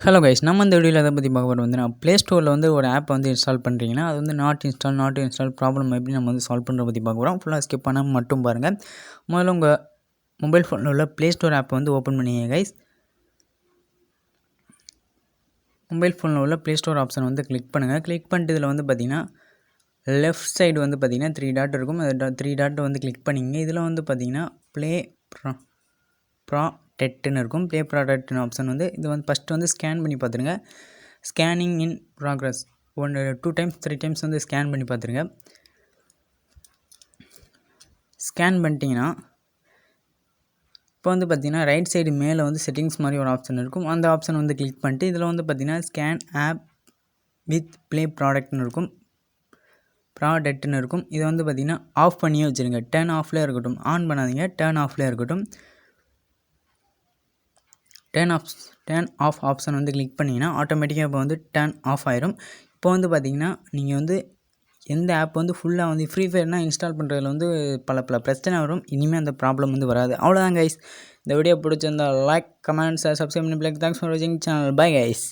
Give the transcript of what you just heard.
Hello guys, நம்ம இந்த வீடியோவில் எதை பற்றி பார்க்க போகிறோம் வந்து நான் ப்ளே ஸ்டோரில் வந்து ஒரு ஆப்பை வந்து இன்ஸ்டால் பண்ணுறீங்கன்னா அது வந்து நாட் இன்ஸ்டால் ப்ராப்ளம் எப்படி நம்ம வந்து சால்வ் பண்ணுறத பற்றி பார்க்க போகிறோம். ஃபுல்லாக ஸ்கிப் பண்ணாமல் மட்டும் பாருங்கள். முதல்ல உங்கள் மொபைல் ஃபோனில் உள்ள ப்ளே ஸ்டோர் ஆப்பை வந்து ஓப்பன் பண்ணிங்க கைஸ். மொபைல் ஃபோனில் உள்ள ப்ளே ஸ்டோர் ஆப்ஷன் வந்து கிளிக் பண்ணுங்கள். கிளிக் பண்ணிட்டு இதில் வந்து பார்த்திங்கன்னா லெஃப்ட் சைடு வந்து பார்த்திங்கன்னா 3 டாட் இருக்கும். அது 3 டாட்டை வந்து கிளிக் பண்ணிங்க. இதில் வந்து பார்த்திங்கன்னா ப்ளே ப்ராடக்ட்னு இருக்கும். ப்ளே ப்ராடக்ட்னு ஆப்ஷன் வந்து இது வந்து ஃபஸ்ட்டு வந்து ஸ்கேன் பண்ணி பார்த்துருங்க. Scanning in progress 2 times 3 times வந்து ஸ்கேன் பண்ணி பார்த்துருங்க. ஸ்கேன் பண்ணிட்டீங்கன்னா இப்போ வந்து பார்த்திங்கன்னா ரைட் சைடு மேலே வந்து செட்டிங்ஸ் மாதிரி ஒரு ஆப்ஷன் இருக்கும். அந்த ஆப்ஷன் வந்து கிளிக் பண்ணிட்டு இதில் வந்து பார்த்திங்கன்னா ஸ்கேன் ஆப் வித் ப்ளே ப்ராடக்ட்னு இருக்கும். இதை வந்து பார்த்திங்கன்னா ஆஃப் பண்ணியே வச்சுருங்க. டர்ன் ஆஃப்லேயே இருக்கட்டும், ஆன் பண்ணாதீங்க. டர்ன் ஆஃப்லேயே இருக்கட்டும். டர்ன் ஆஃப் ஆப்ஷன் வந்து கிளிக் பண்ணிங்கன்னா ஆட்டோமேட்டிக்காக இப்போ வந்து டர்ன் ஆஃப் ஆயிரும். இப்போ வந்து பார்த்திங்கன்னா நீங்கள் வந்து எந்த ஆப் வந்து ஃபுல்லாக வந்து ஃப்ரீ ஃபயர்னால் இன்ஸ்டால் பண்ணுறதுல வந்து பல பிரச்சனை வரும். இனிமேல் அந்த ப்ராப்ளம் வந்து வராது. அவ்வளோதான் கைஸ். இந்த வீடியோ பிடிச்சிருந்தா லைக், கமெண்ட்ஸ், சப்ஸ்கிரைப் பண்ணி தேங்க்ஸ் ஃபார் வாட்சிங் சேனல். Bye guys.